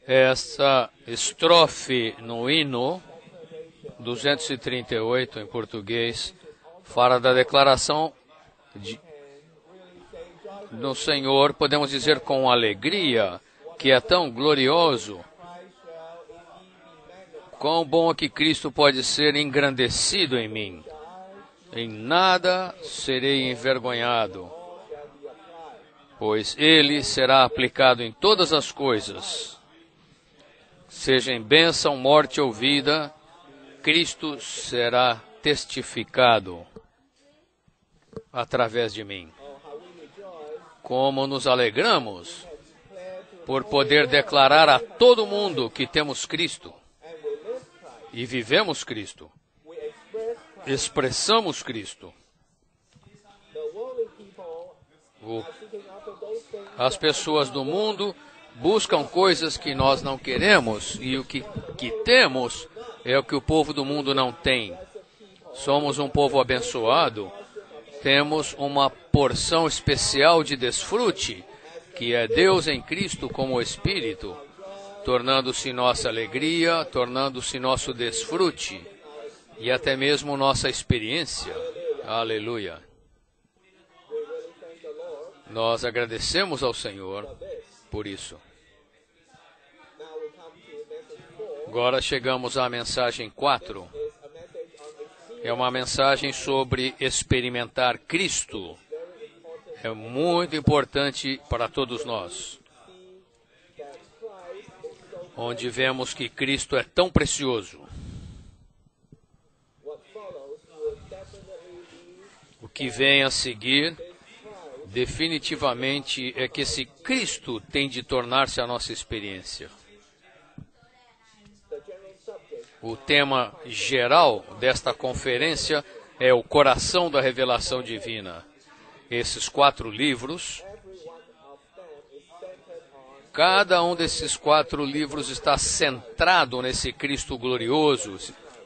Essa estrofe no hino 238 em português fala da declaração do Senhor, podemos dizer com alegria, que é tão glorioso. Quão bom é que Cristo pode ser engrandecido em mim. Em nada serei envergonhado, pois Ele será aplicado em todas as coisas. Seja em bênção, morte ou vida, Cristo será testificado através de mim. Como nos alegramos por poder declarar a todo mundo que temos Cristo e vivemos Cristo, expressamos Cristo. As pessoas do mundo buscam coisas que nós não queremos, e o que temos é o que o povo do mundo não tem. Somos um povo abençoado, temos uma porção especial de desfrute, que é Deus em Cristo como Espírito, tornando-se nossa alegria, tornando-se nosso desfrute e até mesmo nossa experiência. Aleluia! Nós agradecemos ao Senhor por isso. Agora chegamos à mensagem 4. É uma mensagem sobre experimentar Cristo. É muito importante para todos nós. Onde vemos que Cristo é tão precioso. O que vem a seguir, definitivamente, é que esse Cristo tem de tornar-se a nossa experiência. O tema geral desta conferência é o coração da revelação divina. Esses 4 livros, cada um desses 4 livros está centrado nesse Cristo glorioso,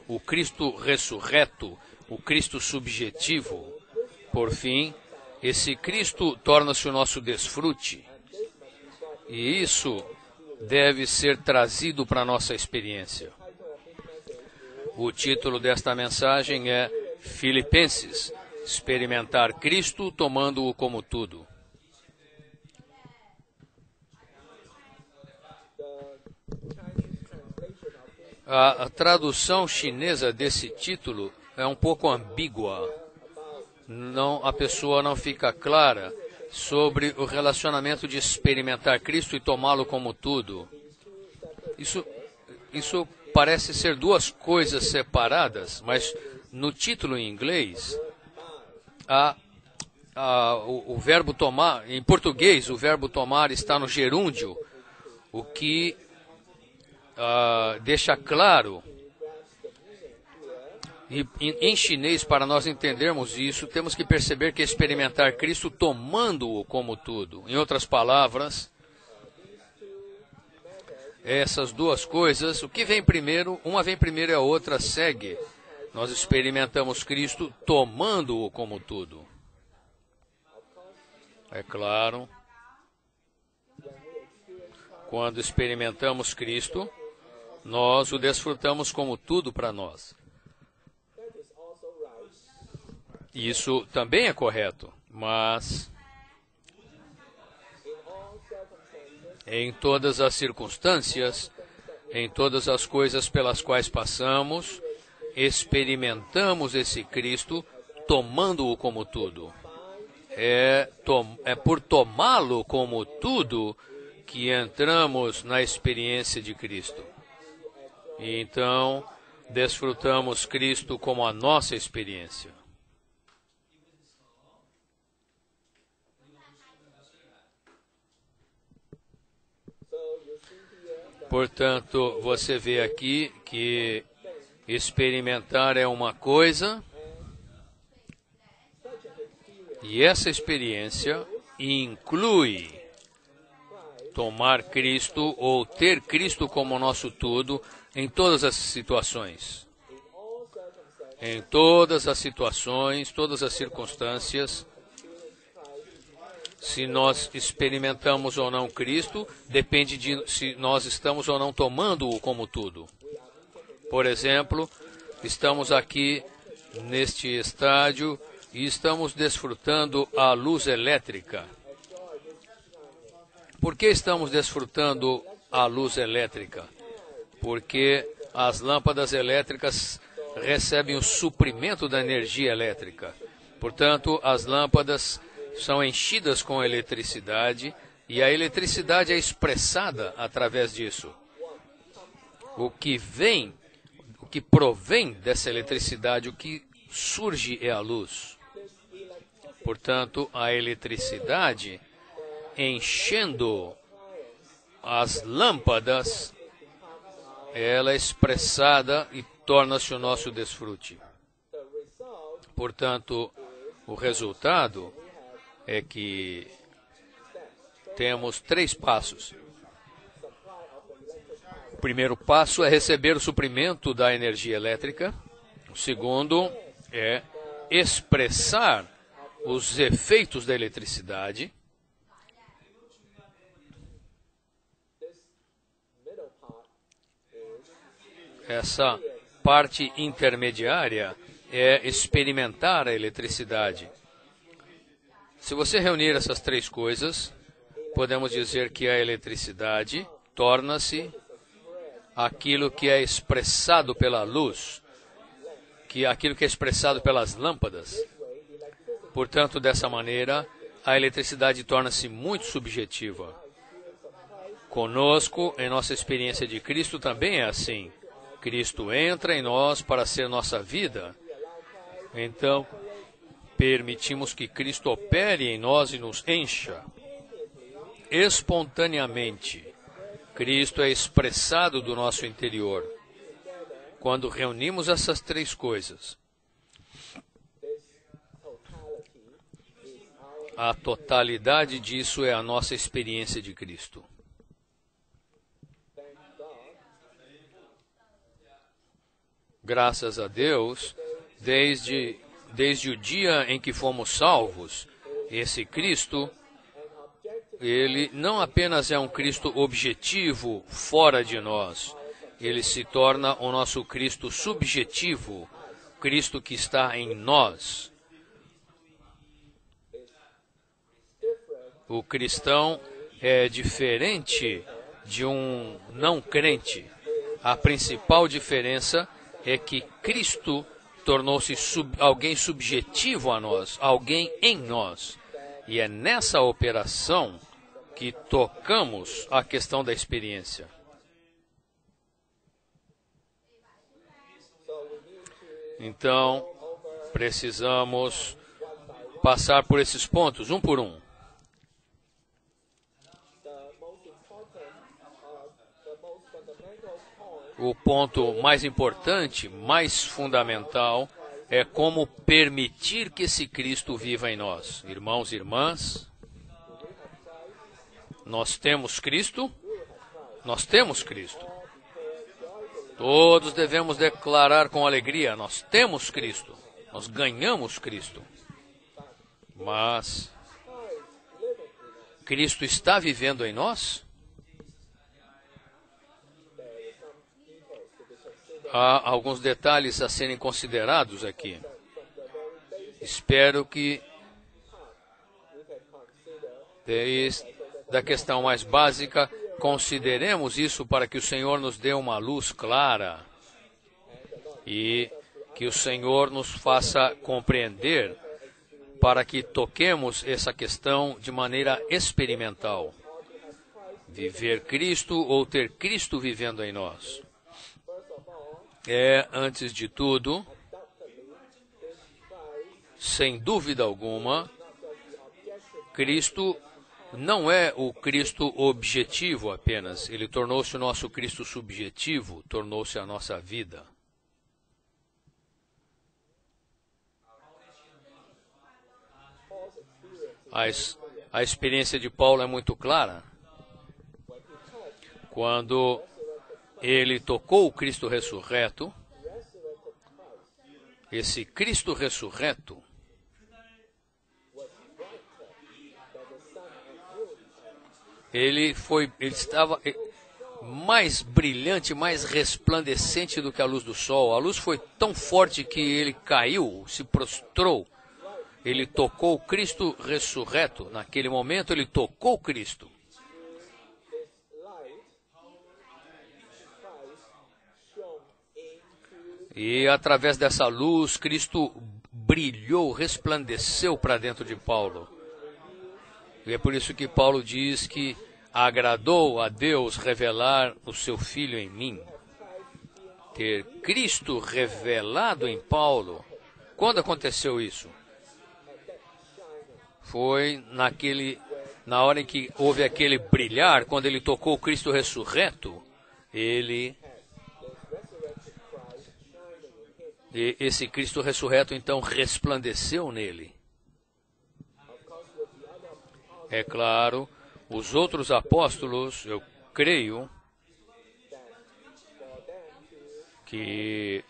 o Cristo ressurreto, o Cristo subjetivo. Por fim, esse Cristo torna-se o nosso desfrute. E isso deve ser trazido para a nossa experiência. O título desta mensagem é Filipenses, experimentar Cristo tomando-o como tudo. A tradução chinesa desse título é um pouco ambígua. A pessoa não fica clara sobre o relacionamento de experimentar Cristo e tomá-lo como tudo. Isso parece ser 2 coisas separadas, mas no título em inglês, o verbo tomar, em português, o verbo tomar está no gerúndio, o que deixa claro. E em chinês, para nós entendermos isso, temos que perceber que experimentar Cristo tomando-o como tudo. Em outras palavras, essas 2 coisas, o que vem primeiro, uma vem primeiro e a outra segue. Nós experimentamos Cristo tomando-o como tudo. É claro, quando experimentamos Cristo, nós o desfrutamos como tudo para nós. Isso também é correto, mas em todas as circunstâncias, em todas as coisas pelas quais passamos, experimentamos esse Cristo tomando-o como tudo. É por tomá-lo como tudo que entramos na experiência de Cristo. E então, desfrutamos Cristo como a nossa experiência. Portanto, você vê aqui que experimentar é uma coisa, e essa experiência inclui tomar Cristo ou ter Cristo como nosso tudo em todas as situações. Em todas as situações, todas as circunstâncias, Se nós experimentamos ou não Cristo, depende de se nós estamos ou não tomando-o como tudo. Por exemplo, estamos aqui neste estádio e estamos desfrutando a luz elétrica. Por que estamos desfrutando a luz elétrica? Porque as lâmpadas elétricas recebem o suprimento da energia elétrica. Portanto, as lâmpadas são enchidas com eletricidade e a eletricidade é expressada através disso. O que provém dessa eletricidade, o que surge é a luz. Portanto, a eletricidade enchendo as lâmpadas, ela é expressada e torna-se o nosso desfrute. Portanto, o resultado é que temos 3 passos. O primeiro passo é receber o suprimento da energia elétrica. O segundo é expressar os efeitos da eletricidade. Essa parte intermediária é experimentar a eletricidade. Se você reunir essas 3 coisas, podemos dizer que a eletricidade torna-se aquilo que é expressado pela luz, aquilo que é expressado pelas lâmpadas. Portanto, dessa maneira, a eletricidade torna-se muito subjetiva. Conosco, em nossa experiência de Cristo, também é assim. Cristo entra em nós para ser nossa vida. Então, permitimos que Cristo opere em nós e nos encha. Espontaneamente, Cristo é expressado do nosso interior. Quando reunimos essas 3 coisas, a totalidade disso é a nossa experiência de Cristo. Graças a Deus, desde o dia em que fomos salvos, esse Cristo, ele não apenas é um Cristo objetivo fora de nós, ele se torna o nosso Cristo subjetivo, Cristo que está em nós. O cristão é diferente de um não crente. A principal diferença é que Cristo tornou-se alguém subjetivo a nós, alguém em nós. E é nessa operação que tocamos a questão da experiência. Então, precisamos passar por esses pontos, um por um. O ponto mais importante, mais fundamental, é como permitir que esse Cristo viva em nós. Irmãos e irmãs, nós temos Cristo? Nós temos Cristo. Todos devemos declarar com alegria, nós temos Cristo. Nós ganhamos Cristo. Mas Cristo está vivendo em nós? Há alguns detalhes a serem considerados aqui. Espero que, desde a questão mais básica, consideremos isso para que o Senhor nos dê uma luz clara e que o Senhor nos faça compreender para que toquemos essa questão de maneira experimental. Viver Cristo ou ter Cristo vivendo em nós. É, antes de tudo, sem dúvida alguma, Cristo não é o Cristo objetivo apenas. Ele tornou-se o nosso Cristo subjetivo, tornou-se a nossa vida. A experiência de Paulo é muito clara. Quando ele tocou o Cristo ressurreto, esse Cristo ressurreto ele estava mais brilhante, mais resplandecente do que a luz do sol. A luz foi tão forte que ele caiu, se prostrou. Ele tocou o Cristo ressurreto. Naquele momento ele tocou Cristo. E através dessa luz, Cristo brilhou, resplandeceu para dentro de Paulo. E é por isso que Paulo diz que agradou a Deus revelar o seu Filho em mim. Ter Cristo revelado em Paulo. Quando aconteceu isso? Foi na hora em que houve aquele brilhar, quando ele tocou o Cristo ressurreto, esse Cristo ressurreto então resplandeceu nele. É claro, os outros apóstolos, eu creio que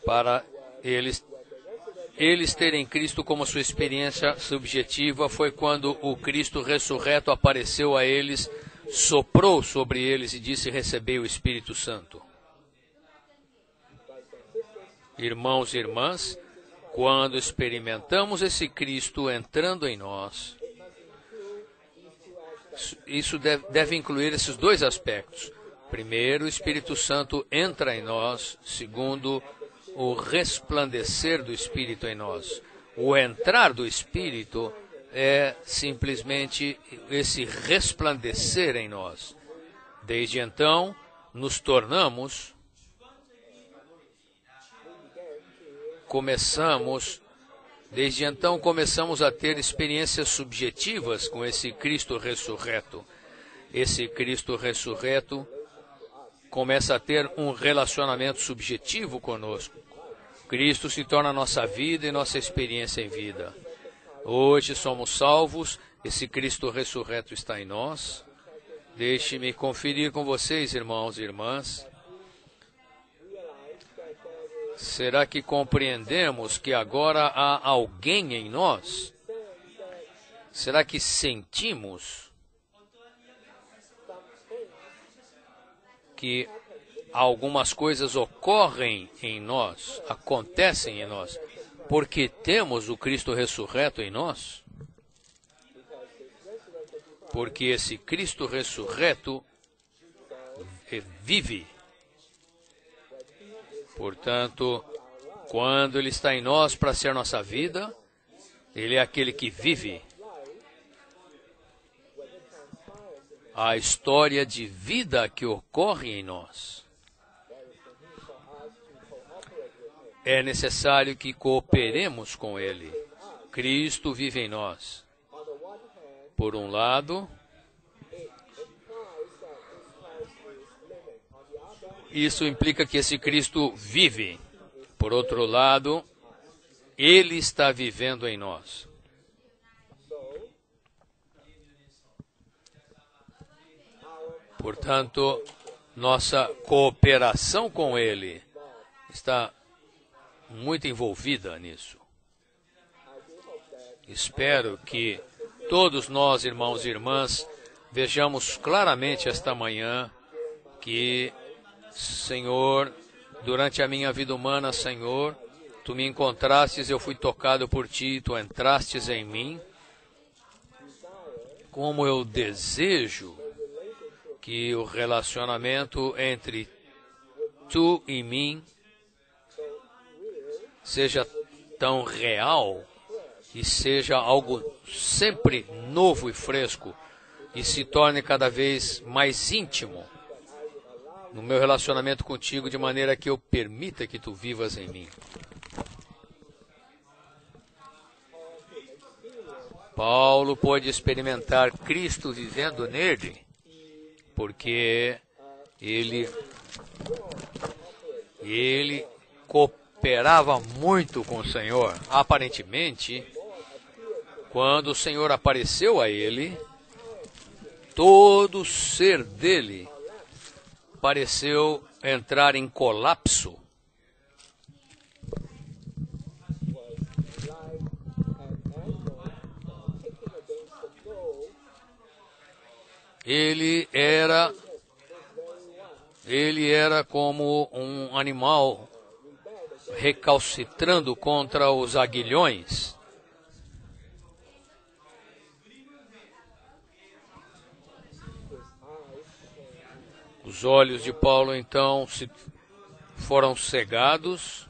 para eles terem Cristo como sua experiência subjetiva foi quando o Cristo ressurreto apareceu a eles, soprou sobre eles e disse: recebei o Espírito Santo. Irmãos e irmãs, quando experimentamos esse Cristo entrando em nós, isso deve incluir esses dois aspectos. Primeiro, o Espírito Santo entra em nós. Segundo, o resplandecer do Espírito em nós. O entrar do Espírito é simplesmente esse resplandecer em nós. Desde então, começamos a ter experiências subjetivas com esse Cristo ressurreto. Esse Cristo ressurreto começa a ter um relacionamento subjetivo conosco. Cristo se torna a nossa vida e nossa experiência em vida. Hoje somos salvos, esse Cristo ressurreto está em nós. Deixe-me conferir com vocês, irmãos e irmãs. Será que compreendemos que agora há alguém em nós? Será que sentimos que algumas coisas ocorrem em nós, acontecem em nós, porque temos o Cristo ressurreto em nós? Porque esse Cristo ressurreto vive. Portanto, quando Ele está em nós para ser nossa vida, Ele é aquele que vive. A história de vida que ocorre em nós. É necessário que cooperemos com Ele. Cristo vive em nós. Por um lado, isso implica que esse Cristo vive. Por outro lado, Ele está vivendo em nós. Portanto, nossa cooperação com Ele está muito envolvida nisso. Espero que todos nós, irmãos e irmãs, vejamos claramente esta manhã que, Senhor, durante a minha vida humana, Senhor, Tu me encontrastes, eu fui tocado por Ti, Tu entrastes em mim. Como eu desejo que o relacionamento entre Tu e mim seja tão real e seja algo sempre novo e fresco e se torne cada vez mais íntimo no meu relacionamento contigo, de maneira que eu permita que Tu vivas em mim. Paulo pôde experimentar Cristo vivendo nele, porque ele cooperava muito com o Senhor. Aparentemente, quando o Senhor apareceu a ele, todo o ser dele pareceu entrar em colapso. Ele era como um animal recalcitrando contra os aguilhões. Os olhos de Paulo, então, foram cegados.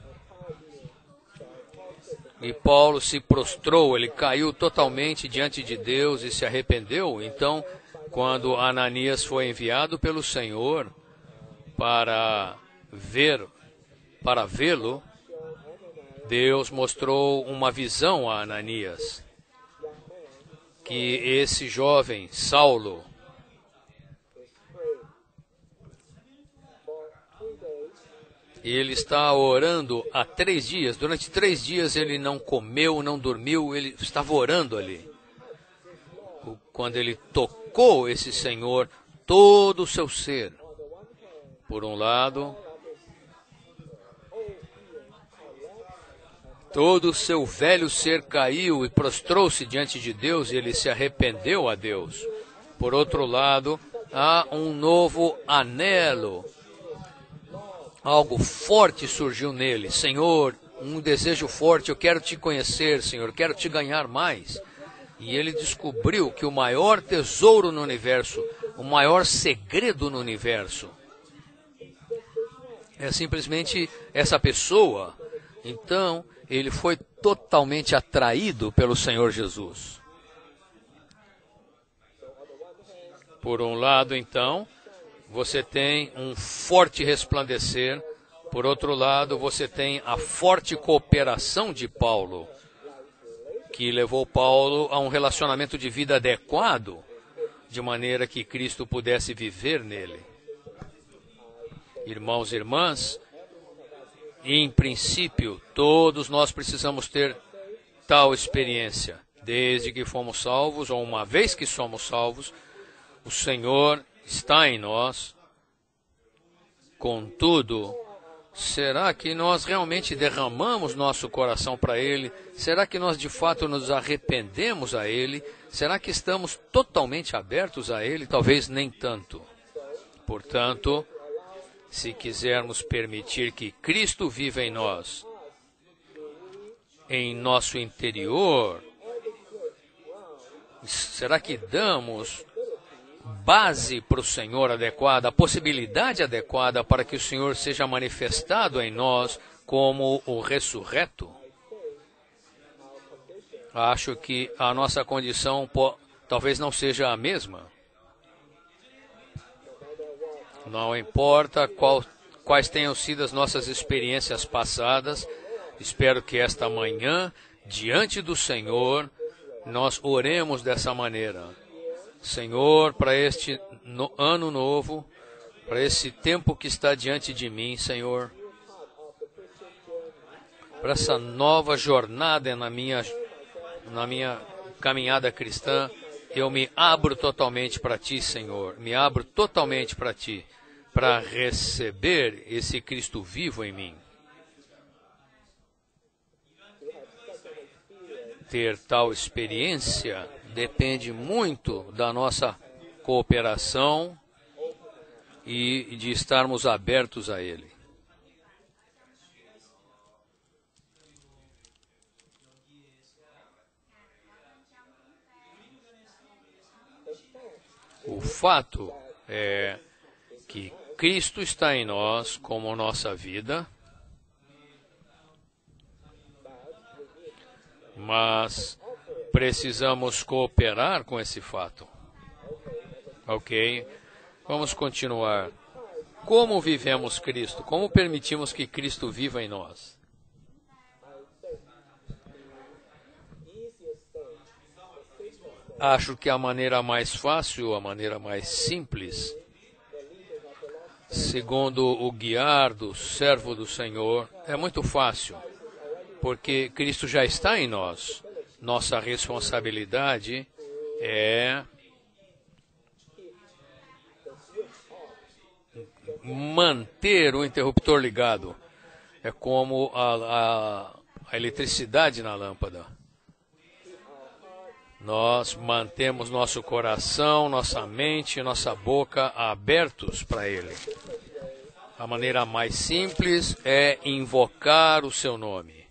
E Paulo se prostrou, ele caiu totalmente diante de Deus e se arrependeu. Então, quando Ananias foi enviado pelo Senhor para vê-lo, Deus mostrou uma visão a Ananias, que esse jovem, Saulo, ele está orando há 3 dias. Durante 3 dias ele não comeu, não dormiu, ele estava orando ali. Quando ele tocou esse Senhor, todo o seu ser, por um lado, todo o seu velho ser caiu e prostrou-se diante de Deus e ele se arrependeu a Deus. Por outro lado, há um novo anelo. Algo forte surgiu nele. Senhor, um desejo forte, eu quero te conhecer, Senhor, eu quero te ganhar mais. E ele descobriu que o maior tesouro no universo, o maior segredo no universo, é simplesmente essa pessoa. Então, ele foi totalmente atraído pelo Senhor Jesus. Por um lado, então, você tem um forte resplandecer. Por outro lado, você tem a forte cooperação de Paulo, que levou Paulo a um relacionamento de vida adequado, de maneira que Cristo pudesse viver nele. Irmãos e irmãs, em princípio, todos nós precisamos ter tal experiência. Desde que fomos salvos, ou uma vez que somos salvos, o Senhor está em nós. Contudo, será que nós realmente derramamos nosso coração para Ele? Será que nós de fato nos arrependemos a Ele? Será que estamos totalmente abertos a Ele? Talvez nem tanto. Portanto, se quisermos permitir que Cristo viva em nós, em nosso interior, será que damos base para o Senhor adequada, a possibilidade adequada para que o Senhor seja manifestado em nós como o ressurreto? Acho que a nossa condição talvez não seja a mesma. Não importa quais tenham sido as nossas experiências passadas, espero que esta manhã, diante do Senhor, nós oremos dessa maneira. Senhor, para este ano novo, para esse tempo que está diante de mim, Senhor, para essa nova jornada na minha caminhada cristã, eu me abro totalmente para Ti, Senhor, me abro totalmente para Ti, para receber esse Cristo vivo em mim. Ter tal experiência depende muito da nossa cooperação e de estarmos abertos a Ele. O fato é que Cristo está em nós como nossa vida, mas precisamos cooperar com esse fato. Ok? Vamos continuar. Como vivemos Cristo? Como permitimos que Cristo viva em nós? Acho que a maneira mais fácil, a maneira mais simples, segundo o guiar do servo do Senhor, é muito fácil, porque Cristo já está em nós. Nossa responsabilidade é manter o interruptor ligado. É como a eletricidade na lâmpada. nós mantemos nosso coração, nossa mente e nossa boca abertos para Ele. A maneira mais simples é invocar o seu nome.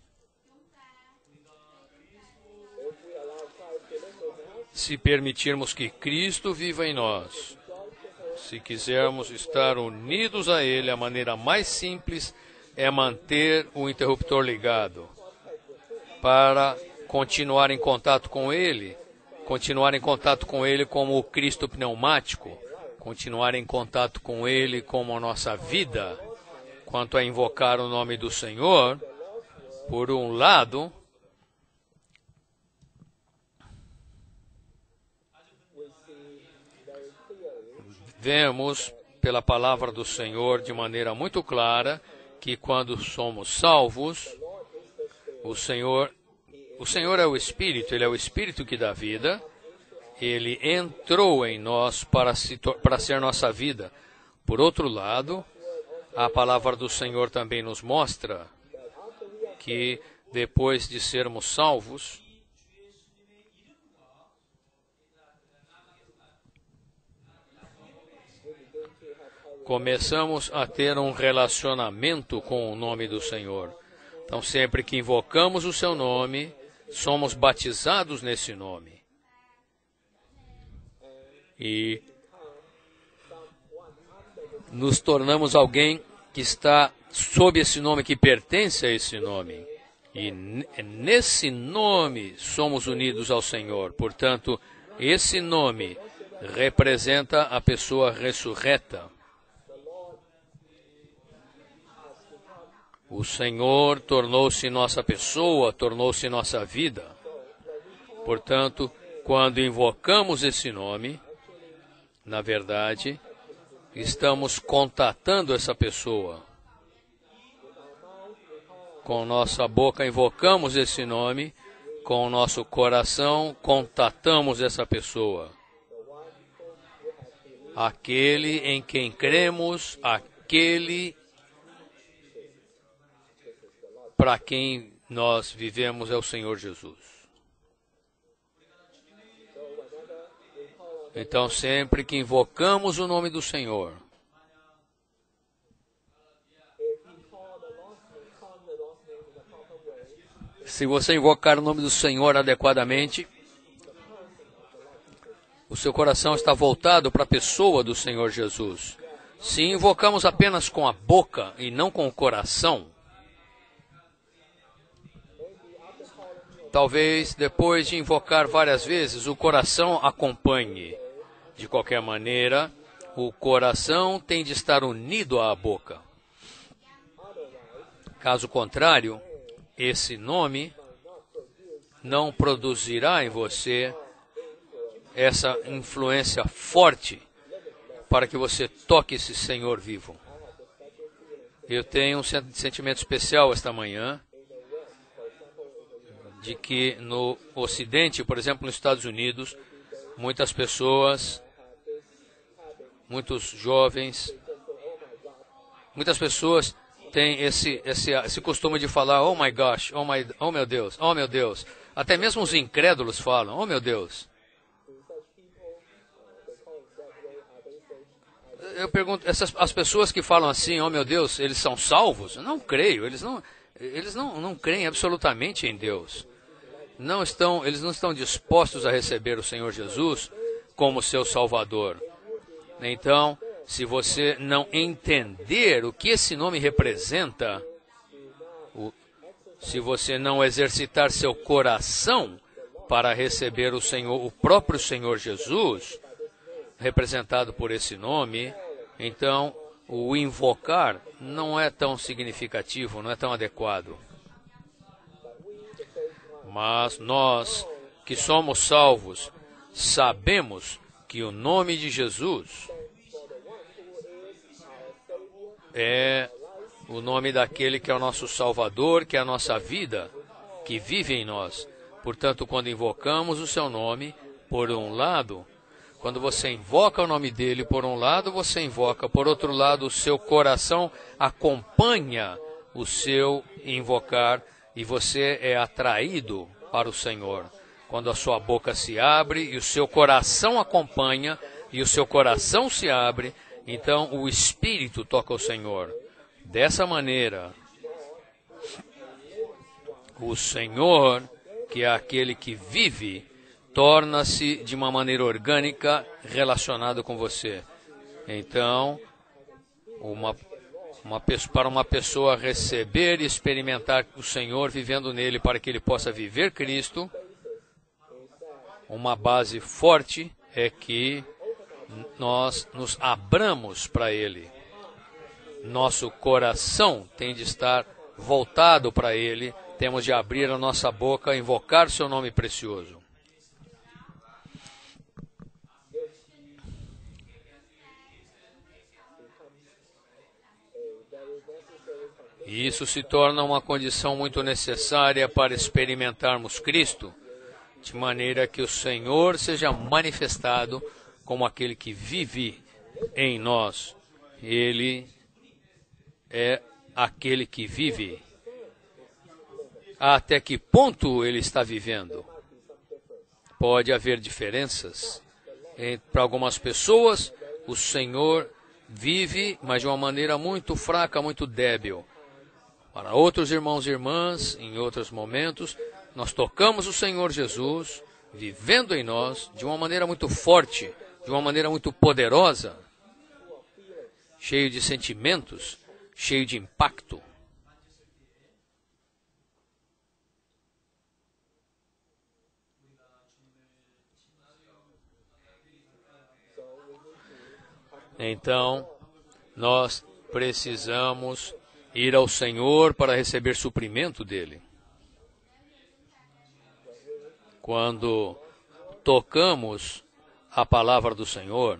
Se permitirmos que Cristo viva em nós, se quisermos estar unidos a Ele, a maneira mais simples é manter o interruptor ligado para continuar em contato com Ele, como o Cristo pneumático, continuar em contato com Ele como a nossa vida. Quanto a invocar o nome do Senhor, por um lado, vemos pela palavra do Senhor de maneira muito clara que quando somos salvos, o Senhor é o Espírito, Ele é o Espírito que dá vida, Ele entrou em nós para ser nossa vida. Por outro lado, a palavra do Senhor também nos mostra que depois de sermos salvos, começamos a ter um relacionamento com o nome do Senhor. Então, sempre que invocamos o seu nome, somos batizados nesse nome. E nos tornamos alguém que está sob esse nome, que pertence a esse nome. E nesse nome somos unidos ao Senhor. Portanto, esse nome representa a pessoa ressurreta. O Senhor tornou-se nossa pessoa, tornou-se nossa vida. Portanto, quando invocamos esse nome, na verdade, estamos contatando essa pessoa. Com nossa boca invocamos esse nome, com o nosso coração contatamos essa pessoa. Aquele em quem cremos, aquele para quem nós vivemos é o Senhor Jesus. Então, sempre que invocamos o nome do Senhor, se você invocar o nome do Senhor adequadamente, o seu coração está voltado para a pessoa do Senhor Jesus. Se invocamos apenas com a boca e não com o coração, talvez depois de invocar várias vezes, o coração acompanhe. De qualquer maneira, o coração tem de estar unido à boca. Caso contrário, esse nome não produzirá em você essa influência forte para que você toque esse Senhor vivo. Eu tenho um sentimento especial esta manhã de que no Ocidente, por exemplo, nos Estados Unidos, muitas pessoas, muitos jovens, muitas pessoas têm esse costume de falar, oh my gosh, oh meu Deus, oh meu Deus. Até mesmo os incrédulos falam, oh meu Deus. Eu pergunto, as pessoas que falam assim, oh meu Deus, eles são salvos? Eu não creio, eles não creem absolutamente em Deus. Eles não estão dispostos a receber o Senhor Jesus como seu Salvador. Então, se você não entender o que esse nome representa, se você não exercitar seu coração para receber o próprio Senhor Jesus, representado por esse nome, então o invocar não é tão significativo, não é tão adequado. Mas nós, que somos salvos, sabemos que o nome de Jesus é o nome daquele que é o nosso Salvador, que é a nossa vida, que vive em nós. Portanto, quando invocamos o seu nome, por um lado, quando você invoca o nome dele, por um lado você invoca, por outro lado o seu coração acompanha o seu invocar e você é atraído para o Senhor. Quando a sua boca se abre e o seu coração acompanha, e o seu coração se abre, então o Espírito toca o Senhor. Dessa maneira, o Senhor, que é aquele que vive, torna-se de uma maneira orgânica relacionado com você. Então, para uma pessoa receber e experimentar o Senhor vivendo nele, para que ele possa viver Cristo, uma base forte é que nós nos abramos para Ele. Nosso coração tem de estar voltado para Ele, temos de abrir a nossa boca, invocar seu nome precioso. E isso se torna uma condição muito necessária para experimentarmos Cristo, de maneira que o Senhor seja manifestado como aquele que vive em nós. Ele é aquele que vive. Até que ponto ele está vivendo? Pode haver diferenças. Para algumas pessoas, o Senhor vive, mas de uma maneira muito fraca, muito débil. Para outros irmãos e irmãs, em outros momentos, nós tocamos o Senhor Jesus, vivendo em nós, de uma maneira muito forte, de uma maneira muito poderosa, cheio de sentimentos, cheio de impacto. Então, nós precisamos ir ao Senhor para receber suprimento dele. Quando tocamos a palavra do Senhor,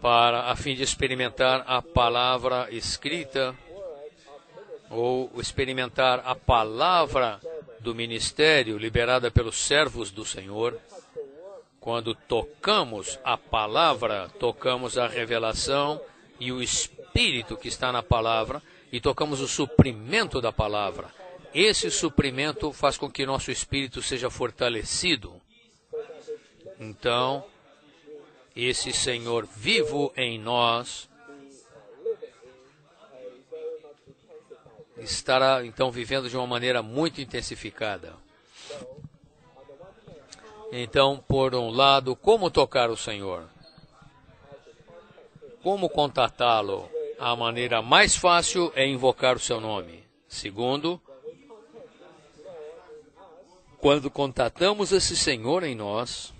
a fim de experimentar a palavra escrita, ou experimentar a palavra do ministério liberada pelos servos do Senhor, quando tocamos a palavra, tocamos a revelação e o Espírito que está na palavra, e tocamos o suprimento da palavra. Esse suprimento faz com que nosso espírito seja fortalecido. Então, esse Senhor vivo em nós estará então vivendo de uma maneira muito intensificada. Então, por um lado, como tocar o Senhor? Como contatá-lo? A maneira mais fácil é invocar o seu nome. Segundo, quando contatamos esse Senhor em nós,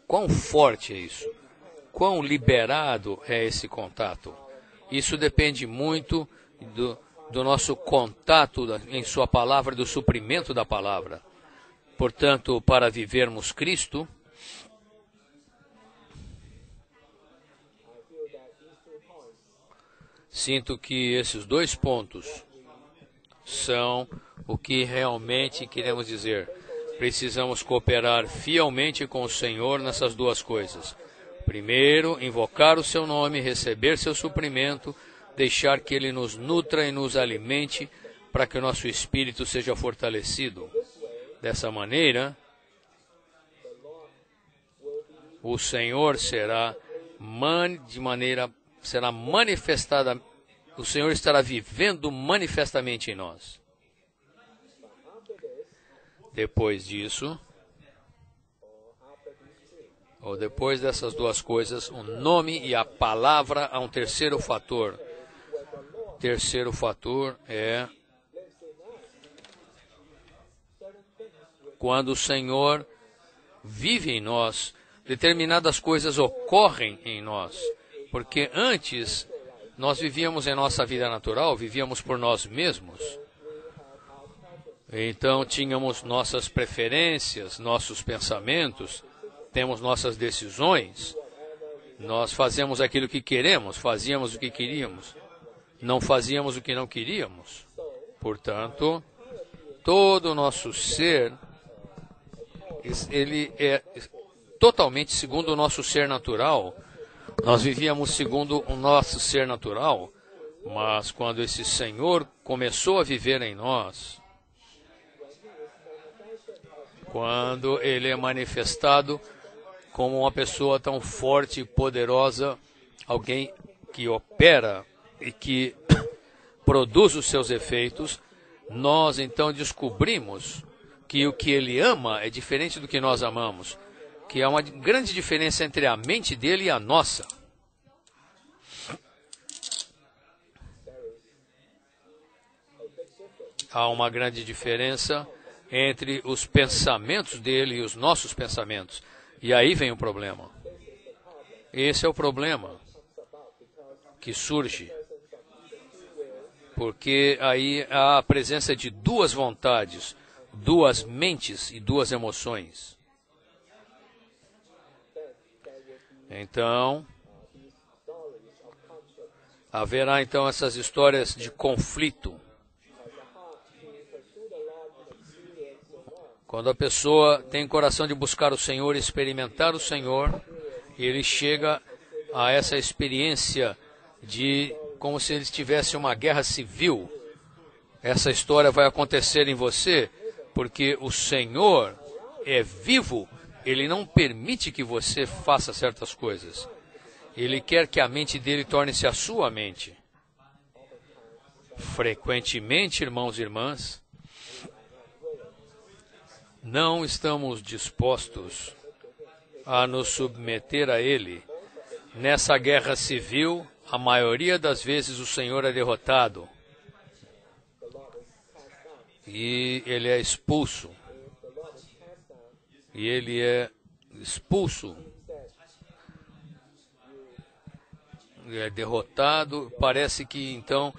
quão forte é isso? Quão liberado é esse contato? Isso depende muito do nosso contato em sua palavra, do suprimento da palavra. Portanto, para vivermos Cristo, sinto que esses dois pontos são o que realmente queremos dizer. Precisamos cooperar fielmente com o Senhor nessas duas coisas. Primeiro, invocar o seu nome, receber seu suprimento, deixar que ele nos nutra e nos alimente para que o nosso espírito seja fortalecido. Dessa maneira, o Senhor será manifestada, o Senhor estará vivendo manifestamente em nós. Depois disso, ou depois dessas duas coisas, o nome e a palavra há um terceiro fator. O terceiro fator é quando o Senhor vive em nós, determinadas coisas ocorrem em nós. Porque antes, nós vivíamos em nossa vida natural, vivíamos por nós mesmos. Então, tínhamos nossas preferências, nossos pensamentos, temos nossas decisões. Nós fazemos aquilo que queremos, fazíamos o que queríamos, não fazíamos o que não queríamos. Portanto, todo o nosso ser, ele é totalmente segundo o nosso ser natural. Nós vivíamos segundo o nosso ser natural, mas quando esse Senhor começou a viver em nós, quando Ele é manifestado como uma pessoa tão forte e poderosa, alguém que opera e que produz os seus efeitos, nós então descobrimos que o que Ele ama é diferente do que nós amamos, que há uma grande diferença entre a mente dele e a nossa. Há uma grande diferença entre os pensamentos dele e os nossos pensamentos. E aí vem o problema. Esse é o problema que surge. Porque aí há a presença de duas vontades, duas mentes e duas emoções. Então, haverá então essas histórias de conflito. Quando a pessoa tem coração de buscar o Senhor, experimentar o Senhor, ele chega a essa experiência de como se ele tivesse uma guerra civil. Essa história vai acontecer em você, porque o Senhor é vivo, Ele não permite que você faça certas coisas. Ele quer que a mente dele torne-se a sua mente. Frequentemente, irmãos e irmãs, não estamos dispostos a nos submeter a Ele. Nessa guerra civil, a maioria das vezes o Senhor é derrotado. E Ele é expulso. E Ele é expulso. Ele é derrotado. Parece que então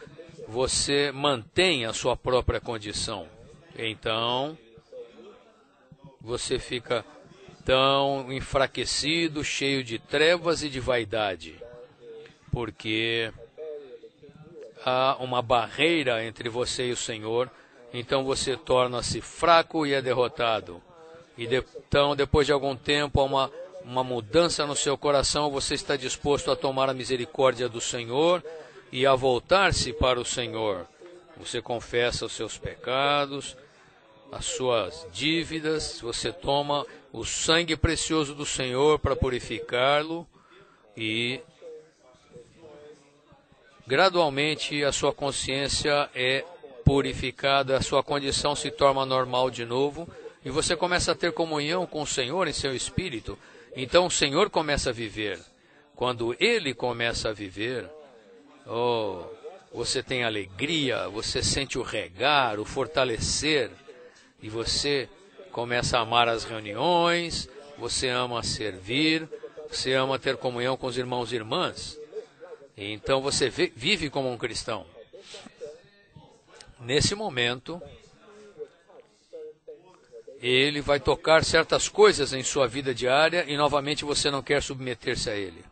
você mantém a sua própria condição. Então você fica tão enfraquecido, cheio de trevas e de vaidade, porque há uma barreira entre você e o Senhor, então você torna-se fraco e é derrotado. E então, depois de algum tempo, há uma mudança no seu coração, você está disposto a tomar a misericórdia do Senhor e a voltar-se para o Senhor. Você confessa os seus pecados, as suas dívidas, você toma o sangue precioso do Senhor para purificá-lo e gradualmente a sua consciência é purificada, a sua condição se torna normal de novo e você começa a ter comunhão com o Senhor em seu espírito. Então o Senhor começa a viver. Quando Ele começa a viver, você tem alegria, você sente o regar, o fortalecer. E você começa a amar as reuniões, você ama servir, você ama ter comunhão com os irmãos e irmãs. E então você vive como um cristão. Nesse momento, Ele vai tocar certas coisas em sua vida diária e novamente você não quer submeter-se a Ele.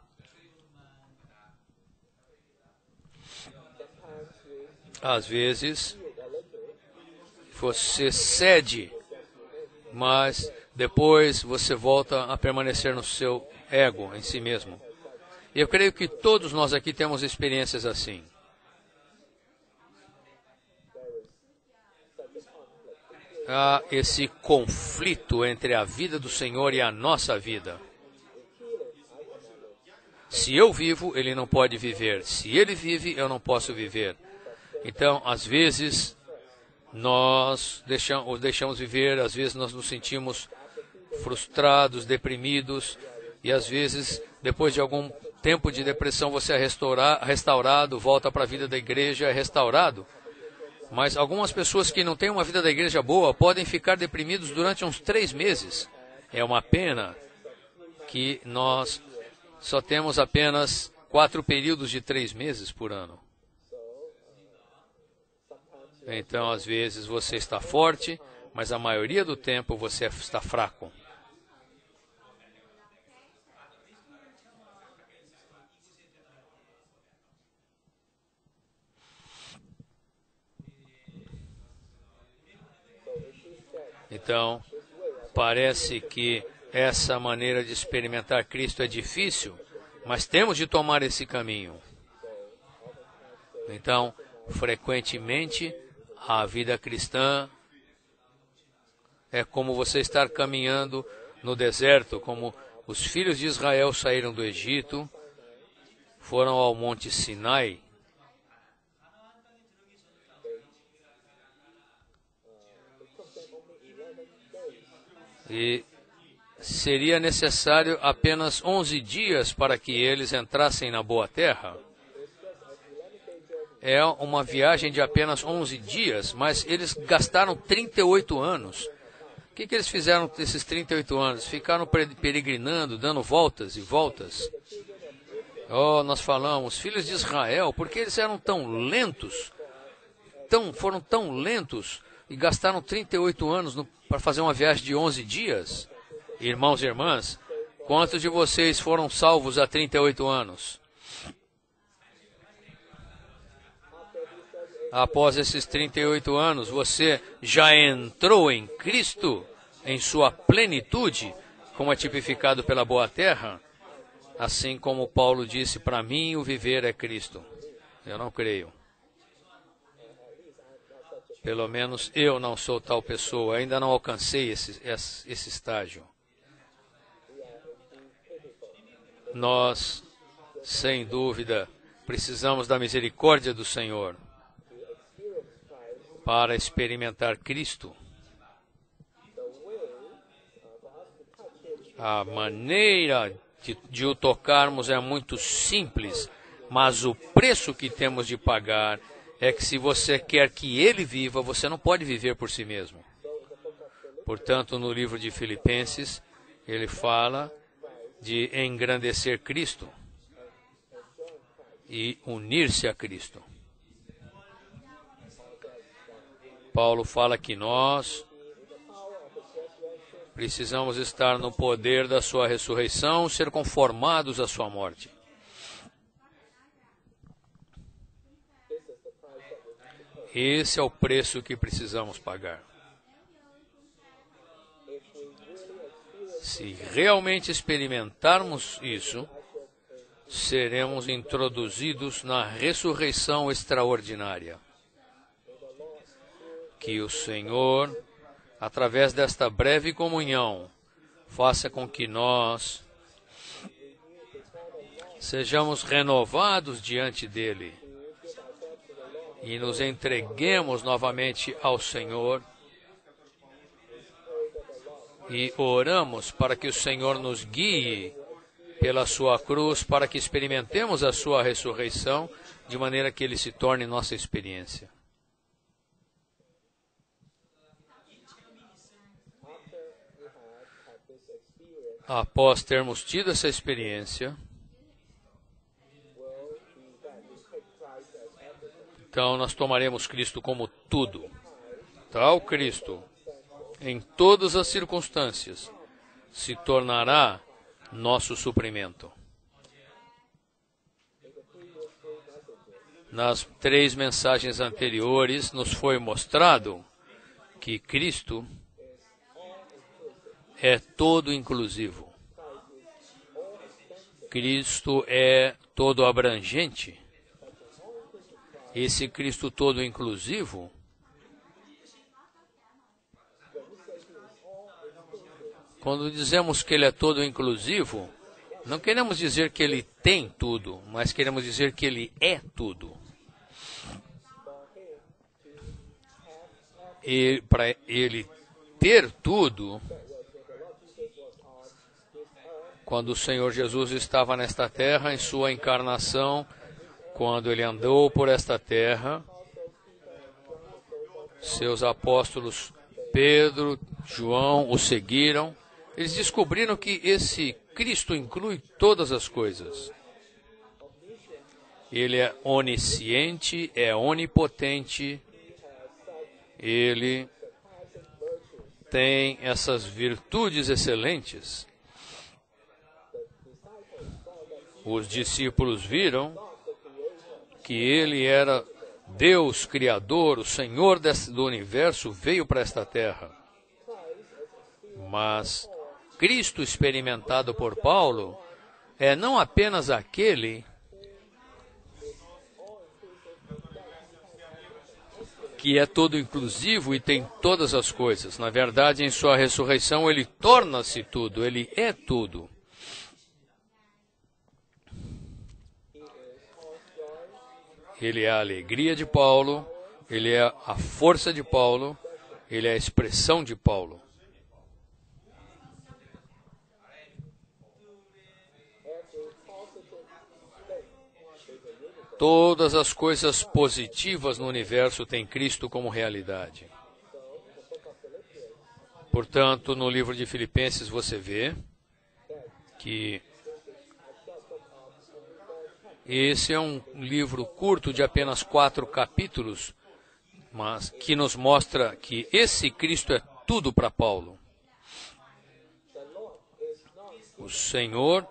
Às vezes você cede, mas depois você volta a permanecer no seu ego, em si mesmo. Eu creio que todos nós aqui temos experiências assim. Há esse conflito entre a vida do Senhor e a nossa vida. Se eu vivo, Ele não pode viver. Se Ele vive, eu não posso viver. Então, às vezes nós o deixamos viver, às vezes nós nos sentimos frustrados, deprimidos, e às vezes, depois de algum tempo de depressão, você é restaurado, volta para a vida da igreja, é restaurado. Mas algumas pessoas que não têm uma vida da igreja boa podem ficar deprimidos durante uns 3 meses. É uma pena que nós só temos apenas 4 períodos de 3 meses por ano. Então, às vezes, você está forte, mas a maioria do tempo você está fraco. Então, parece que essa maneira de experimentar Cristo é difícil. mas temos de tomar esse caminho. Então, frequentemente, a vida cristã é como você estar caminhando no deserto, como os filhos de Israel saíram do Egito, foram ao Monte Sinai, e seria necessário apenas 11 dias para que eles entrassem na boa terra. É uma viagem de apenas 11 dias, mas eles gastaram 38 anos. O que eles fizeram nesses 38 anos? Ficaram peregrinando, dando voltas e voltas. Oh, nós falamos, filhos de Israel, porque eles eram tão lentos, foram tão lentos e gastaram 38 anos para fazer uma viagem de 11 dias? Irmãos e irmãs, quantos de vocês foram salvos há 38 anos? Após esses 38 anos, você já entrou em Cristo, em sua plenitude, como é tipificado pela boa terra? Assim como Paulo disse, para mim o viver é Cristo. Eu não creio. Pelo menos eu não sou tal pessoa, ainda não alcancei esse estágio. Nós, sem dúvida, precisamos da misericórdia do Senhor para experimentar Cristo. A maneira de o tocarmos é muito simples, mas o preço que temos de pagar é que se você quer que Ele viva, você não pode viver por si mesmo. Portanto, no livro de Filipenses, ele fala de engrandecer Cristo e unir-se a Cristo. Paulo fala que nós precisamos estar no poder da sua ressurreição, ser conformados à sua morte. Esse é o preço que precisamos pagar. Se realmente experimentarmos isso, seremos introduzidos na ressurreição extraordinária. Que o Senhor, através desta breve comunhão, faça com que nós sejamos renovados diante dEle e nos entreguemos novamente ao Senhor e oramos para que o Senhor nos guie pela sua cruz, para que experimentemos a sua ressurreição, de maneira que Ele se torne nossa experiência. Após termos tido essa experiência, então nós tomaremos Cristo como tudo. Tal Cristo, em todas as circunstâncias, se tornará nosso suprimento. Nas 3 mensagens anteriores, nos foi mostrado que Cristo é todo inclusivo. Cristo é todo abrangente. Esse Cristo todo inclusivo quando dizemos que Ele é todo inclusivo, não queremos dizer que Ele tem tudo, mas queremos dizer que Ele é tudo. E para Ele ter tudo, quando o Senhor Jesus estava nesta terra, em sua encarnação, quando Ele andou por esta terra, seus apóstolos Pedro, João o seguiram. Eles descobriram que esse Cristo inclui todas as coisas. Ele é onisciente, é onipotente, Ele tem essas virtudes excelentes. Os discípulos viram que Ele era Deus Criador, o Senhor do universo, veio para esta terra. Mas Cristo experimentado por Paulo é não apenas aquele que é todo inclusivo e tem todas as coisas. Na verdade, em sua ressurreição, ele torna-se tudo, ele é tudo. Ele é a alegria de Paulo, ele é a força de Paulo, ele é a expressão de Paulo. Todas as coisas positivas no universo têm Cristo como realidade. Portanto, no livro de Filipenses você vê que esse é um livro curto de apenas 4 capítulos, mas que nos mostra que esse Cristo é tudo para Paulo. O Senhor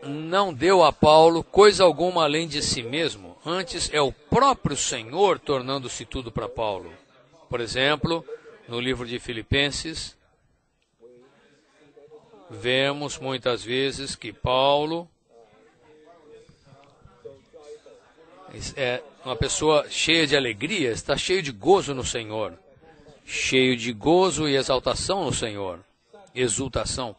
não deu a Paulo coisa alguma além de si mesmo. Antes é o próprio Senhor tornando-se tudo para Paulo. Por exemplo, no livro de Filipenses, vemos muitas vezes que Paulo é uma pessoa cheia de alegria, está cheio de gozo no Senhor. Cheio de gozo e exaltação no Senhor. Exultação.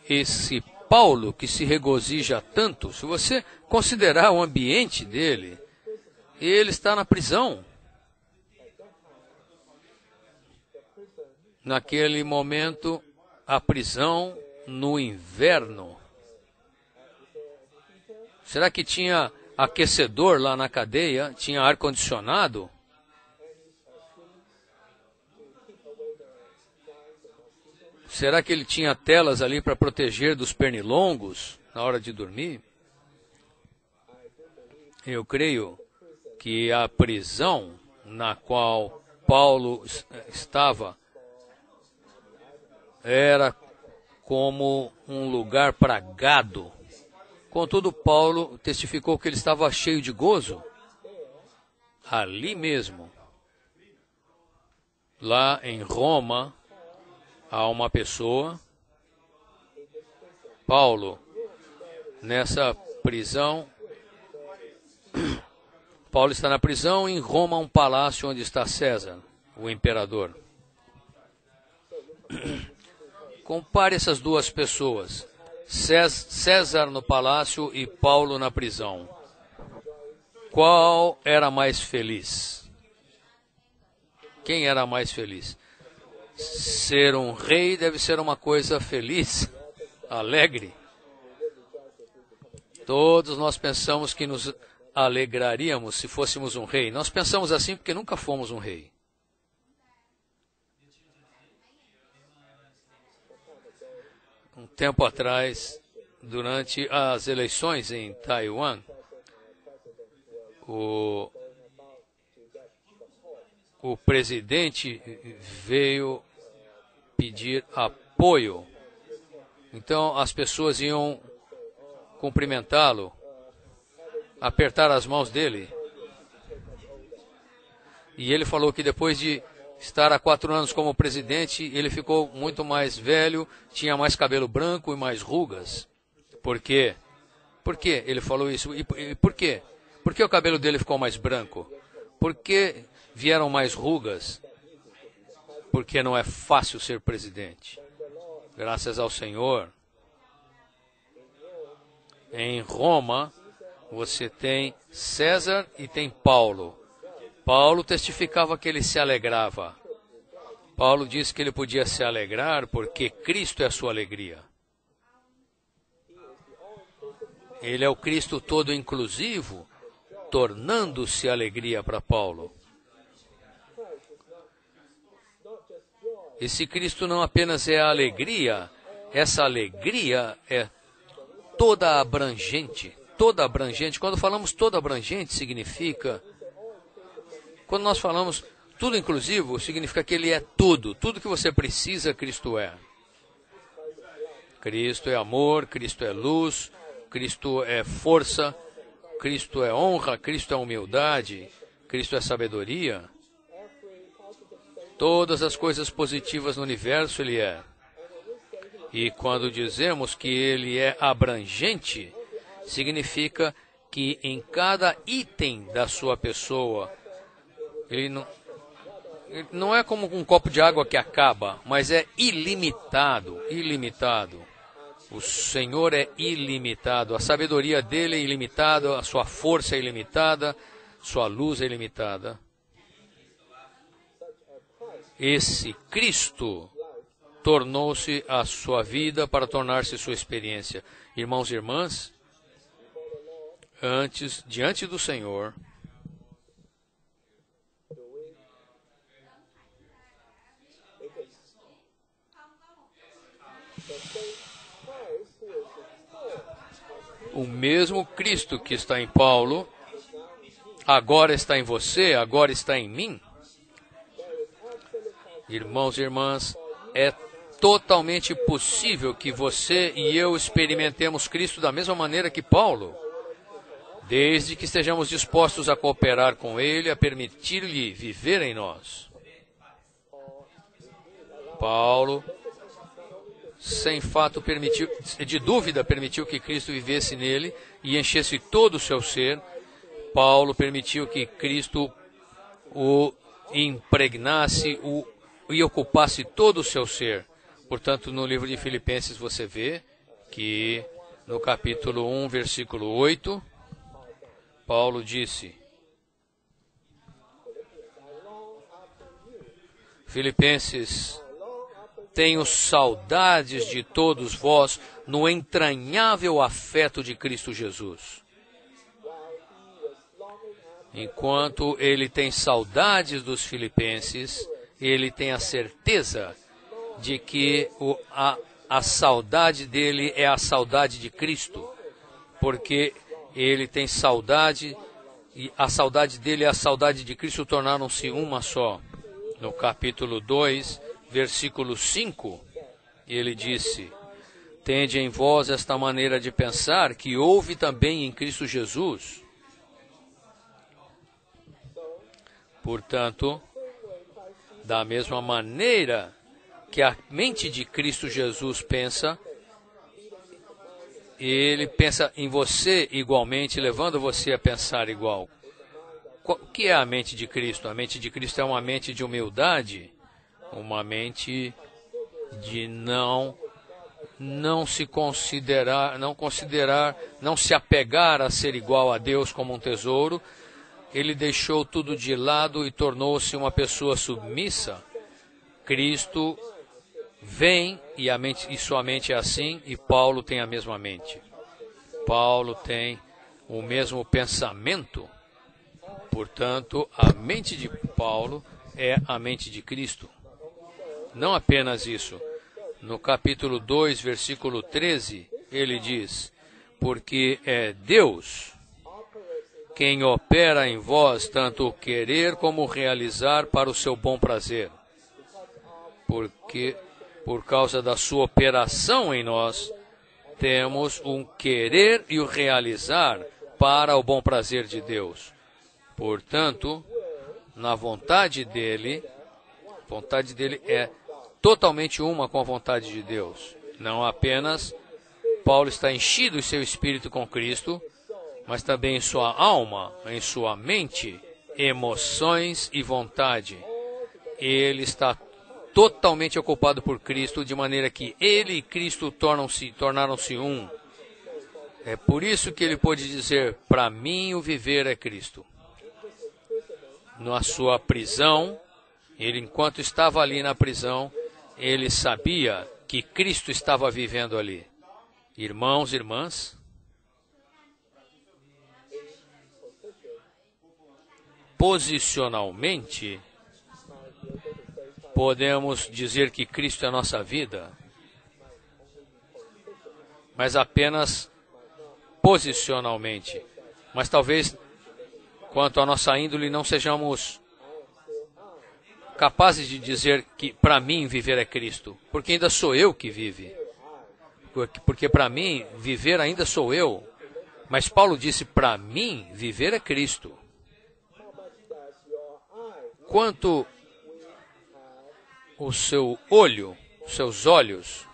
Esse Paulo, que se regozija tanto, se você considerar o ambiente dele, ele está na prisão. Naquele momento, a prisão no inverno. Será que tinha aquecedor lá na cadeia? Tinha ar-condicionado? Será que ele tinha telas ali para proteger dos pernilongos na hora de dormir? Eu creio que a prisão na qual Paulo estava era como um lugar para gado. Contudo, Paulo testificou que ele estava cheio de gozo. Ali mesmo, lá em Roma, há uma pessoa, Paulo, nessa prisão. Paulo está na prisão, em Roma, um palácio onde está César, o imperador. Compare essas duas pessoas, César no palácio e Paulo na prisão. Qual era mais feliz? Quem era mais feliz? Ser um rei deve ser uma coisa feliz, alegre. Todos nós pensamos que nos alegraríamos se fôssemos um rei. Nós pensamos assim porque nunca fomos um rei. Um tempo atrás, durante as eleições em Taiwan, o presidente veio pedir apoio. Então as pessoas iam cumprimentá-lo, apertar as mãos dele. E ele falou que depois de estar há 4 anos como presidente, ele ficou muito mais velho, tinha mais cabelo branco e mais rugas. Por quê? Por que ele falou isso? E por quê? Por que o cabelo dele ficou mais branco? Por que vieram mais rugas? Porque não é fácil ser presidente. Graças ao Senhor. Em Roma, você tem César e tem Paulo. Paulo testificava que ele se alegrava. Paulo disse que ele podia se alegrar porque Cristo é a sua alegria. Ele é o Cristo todo inclusivo, tornando-se alegria para Paulo. Esse Cristo não apenas é a alegria, essa alegria é toda abrangente. Toda abrangente. Quando falamos toda abrangente, significa... Quando nós falamos tudo inclusivo, significa que ele é tudo. Tudo que você precisa, Cristo é. Cristo é amor, Cristo é luz, Cristo é força, Cristo é honra, Cristo é humildade, Cristo é sabedoria. Todas as coisas positivas no universo Ele é. E quando dizemos que ele é abrangente, significa que em cada item da sua pessoa, ele não é como um copo de água que acaba, mas é ilimitado, ilimitado. O Senhor é ilimitado, a sabedoria dele é ilimitada, a sua força é ilimitada, sua luz é ilimitada. Esse Cristo tornou-se a sua vida para tornar-se sua experiência. Irmãos e irmãs, diante do Senhor, o mesmo Cristo que está em Paulo, agora está em você, agora está em mim. Irmãos e irmãs, é totalmente possível que você e eu experimentemos Cristo da mesma maneira que Paulo, desde que estejamos dispostos a cooperar com Ele, a permitir-lhe viver em nós. Paulo, sem fato de dúvida, permitiu que Cristo vivesse nele e enchesse todo o seu ser. Paulo permitiu que Cristo o impregnasse e ocupasse todo o seu ser. Portanto, no livro de Filipenses você vê que no capítulo 1, versículo 8, Paulo disse: Filipenses, tenho saudades de todos vós no entranhável afeto de Cristo Jesus. Enquanto ele tem saudades dos filipenses, ele tem a certeza de que a saudade dele é a saudade de Cristo, porque ele tem saudade, e a saudade dele e a saudade de Cristo tornaram-se uma só. No capítulo 2, versículo 5, ele disse: Tende em vós esta maneira de pensar, que houve também em Cristo Jesus. Portanto, da mesma maneira que a mente de Cristo Jesus pensa, ele pensa em você igualmente, levando você a pensar igual. O que é a mente de Cristo? A mente de Cristo é uma mente de humildade, uma mente de não se considerar, não se apegar a ser igual a Deus como um tesouro. Ele deixou tudo de lado e tornou-se uma pessoa submissa. Cristo vem e sua mente é assim, e Paulo tem a mesma mente. Paulo tem o mesmo pensamento. Portanto, a mente de Paulo é a mente de Cristo. Não apenas isso. No capítulo 2, versículo 13, ele diz: Porque é Deus quem opera em vós tanto o querer como o realizar para o seu bom prazer. Porque, por causa da sua operação em nós, temos um querer e o realizar para o bom prazer de Deus. Portanto, na vontade dele é totalmente uma com a vontade de Deus. Não apenas Paulo está enchido em seu espírito com Cristo, mas também em sua alma, em sua mente, emoções e vontade. Ele está totalmente ocupado por Cristo, de maneira que ele e Cristo tornaram-se um. É por isso que ele pôde dizer: para mim o viver é Cristo. Na sua prisão, enquanto estava ali na prisão, ele sabia que Cristo estava vivendo ali. Irmãos e irmãs, posicionalmente, podemos dizer que Cristo é a nossa vida, mas apenas posicionalmente. Mas talvez, quanto à nossa índole, não sejamos capazes de dizer que para mim viver é Cristo, porque ainda sou eu que vive. Porque para mim viver ainda sou eu. Mas Paulo disse: para mim viver é Cristo. Quanto o seu olho, seus olhos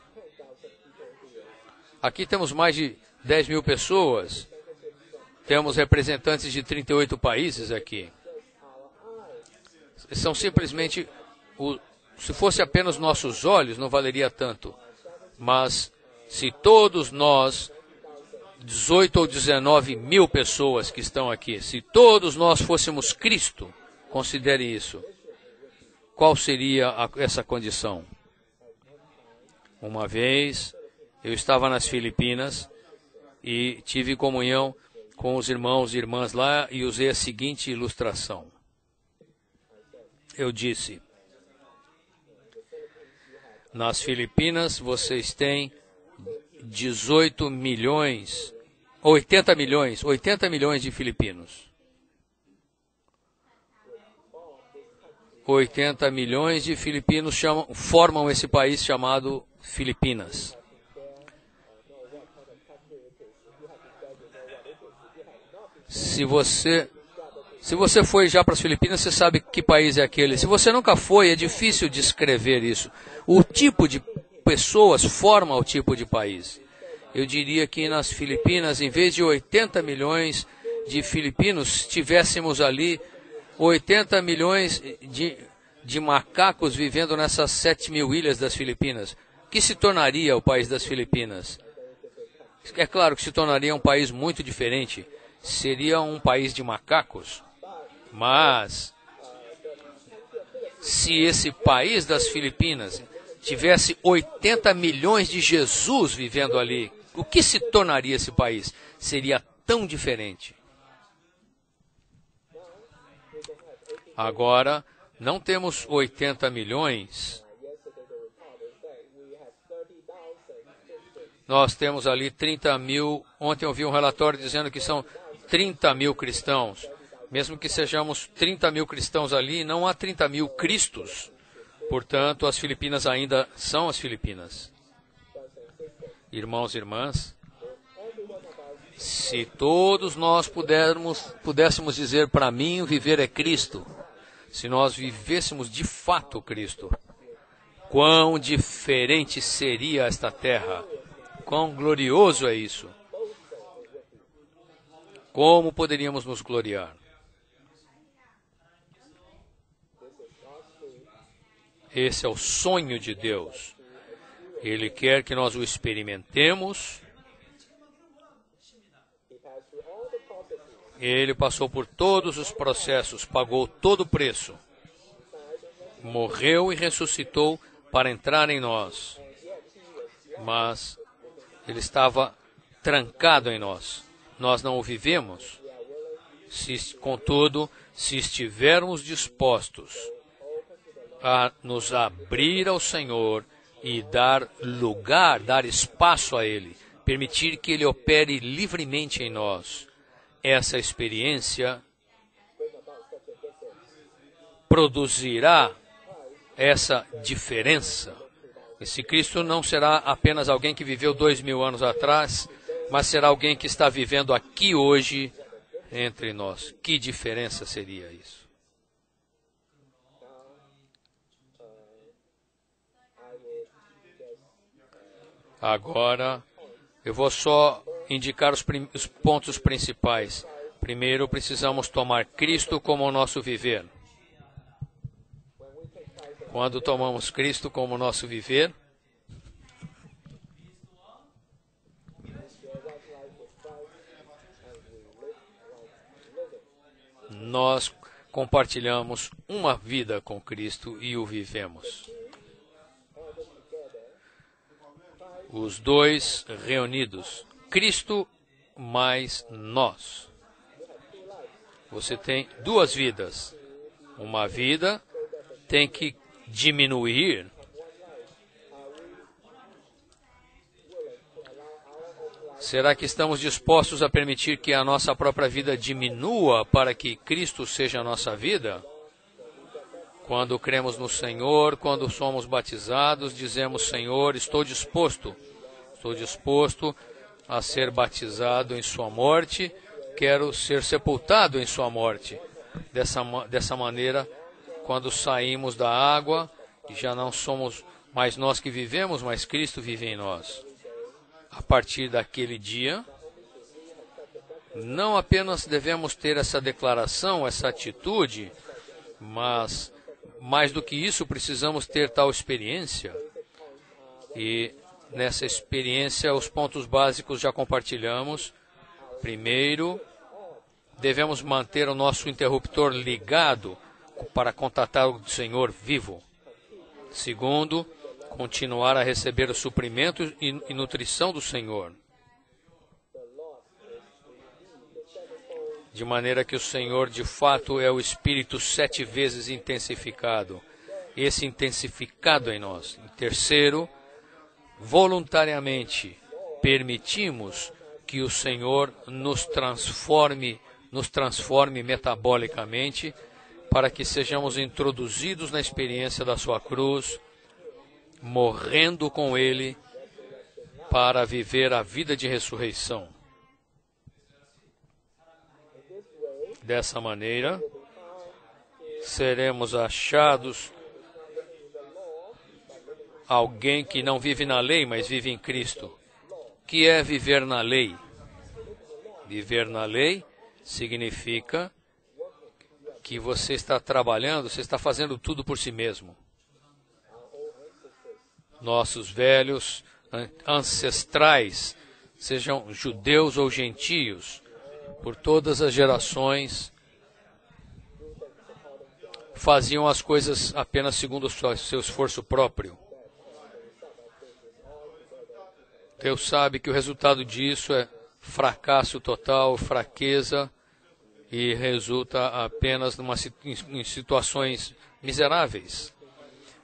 Aqui temos mais de 10 mil pessoas. Temos representantes de 38 países aqui. São simplesmente... Se fosse apenas nossos olhos, não valeria tanto. Mas se todos nós, 18 ou 19 mil pessoas que estão aqui, se todos nós fôssemos Cristo, considere isso. Qual seria essa condição? Uma vez, eu estava nas Filipinas e tive comunhão com os irmãos e irmãs lá e usei a seguinte ilustração. Eu disse, nas Filipinas vocês têm 18 milhões, 80 milhões de filipinos. 80 milhões de filipinos formam esse país chamado Filipinas. Se você foi já para as Filipinas, você sabe que país é aquele. Se você nunca foi, é difícil descrever isso. O tipo de pessoas forma o tipo de país. Eu diria que nas Filipinas, em vez de 80 milhões de filipinos, tivéssemos ali 80 milhões de macacos vivendo nessas 7 mil ilhas das Filipinas. O que se tornaria o país das Filipinas? É claro que se tornaria um país muito diferente. Seria um país de macacos. Mas, se esse país das Filipinas tivesse 80 milhões de Jesus vivendo ali, o que se tornaria esse país? Seria tão diferente. Agora, não temos 80 milhões. Nós temos ali 30 mil. Ontem eu vi um relatório dizendo que são 30 mil cristãos. Mesmo que sejamos 30 mil cristãos ali, não há 30 mil cristos. Portanto, as Filipinas ainda são as Filipinas. Irmãos e irmãs, se todos nós pudéssemos dizer, para mim, viver é Cristo, se nós vivêssemos de fato Cristo, quão diferente seria esta terra, quão glorioso é isso. Como poderíamos nos gloriar? Esse é o sonho de Deus. Ele quer que nós o experimentemos. Ele passou por todos os processos, pagou todo o preço. Morreu e ressuscitou para entrar em nós. Mas ele estava trancado em nós. Nós não o vivemos. Contudo, se estivermos dispostos a nos abrir ao Senhor e dar lugar, dar espaço a Ele, permitir que Ele opere livremente em nós, essa experiência produzirá essa diferença. Esse Cristo não será apenas alguém que viveu 2000 anos atrás, mas será alguém que está vivendo aqui hoje entre nós. Que diferença seria isso? Agora, eu vou só indicar os pontos principais. Primeiro, precisamos tomar Cristo como o nosso viver. Quando tomamos Cristo como o nosso viver, nós compartilhamos uma vida com Cristo e o vivemos. Os dois reunidos, Cristo mais nós. Você tem duas vidas. Uma vida tem que diminuir. Será que estamos dispostos a permitir que a nossa própria vida diminua para que Cristo seja a nossa vida? Quando cremos no Senhor, quando somos batizados, dizemos, Senhor, estou disposto a ser batizado em sua morte, quero ser sepultado em sua morte. Dessa maneira, quando saímos da água, já não somos mais nós que vivemos, mas Cristo vive em nós. a partir daquele dia, não apenas devemos ter essa declaração, essa atitude, mas mais do que isso, precisamos ter tal experiência. E nessa experiência, os pontos básicos já compartilhamos. Primeiro, devemos manter o nosso interruptor ligado para contatar o Senhor vivo. Segundo, continuar a receber o suprimento e nutrição do Senhor, de maneira que o Senhor de fato é o Espírito 7 vezes intensificado, esse intensificado em nós. E terceiro, voluntariamente permitimos que o Senhor nos transforme metabolicamente, para que sejamos introduzidos na experiência da sua cruz, morrendo com Ele, para viver a vida de ressurreição. Dessa maneira, seremos achados alguém que não vive na lei, mas vive em Cristo. O que é viver na lei? Viver na lei significa que você está trabalhando, você está fazendo tudo por si mesmo. Nossos velhos ancestrais, sejam judeus ou gentios, por todas as gerações, faziam as coisas apenas segundo o seu esforço próprio. Deus sabe que o resultado disso é fracasso total, fraqueza, e resulta apenas em situações miseráveis.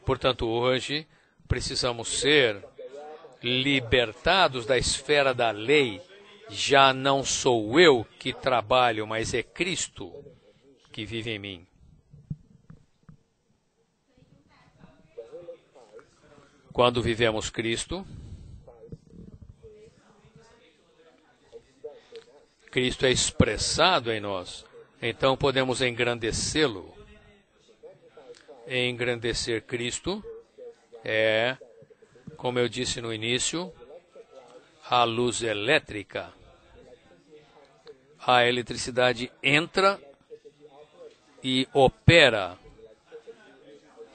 Portanto, hoje, precisamos ser libertados da esfera da lei. Já não sou eu que trabalho, mas é Cristo que vive em mim. Quando vivemos Cristo, Cristo é expressado em nós, então podemos engrandecê-lo. Engrandecer Cristo é, como eu disse no início, a luz elétrica. A eletricidade entra e opera.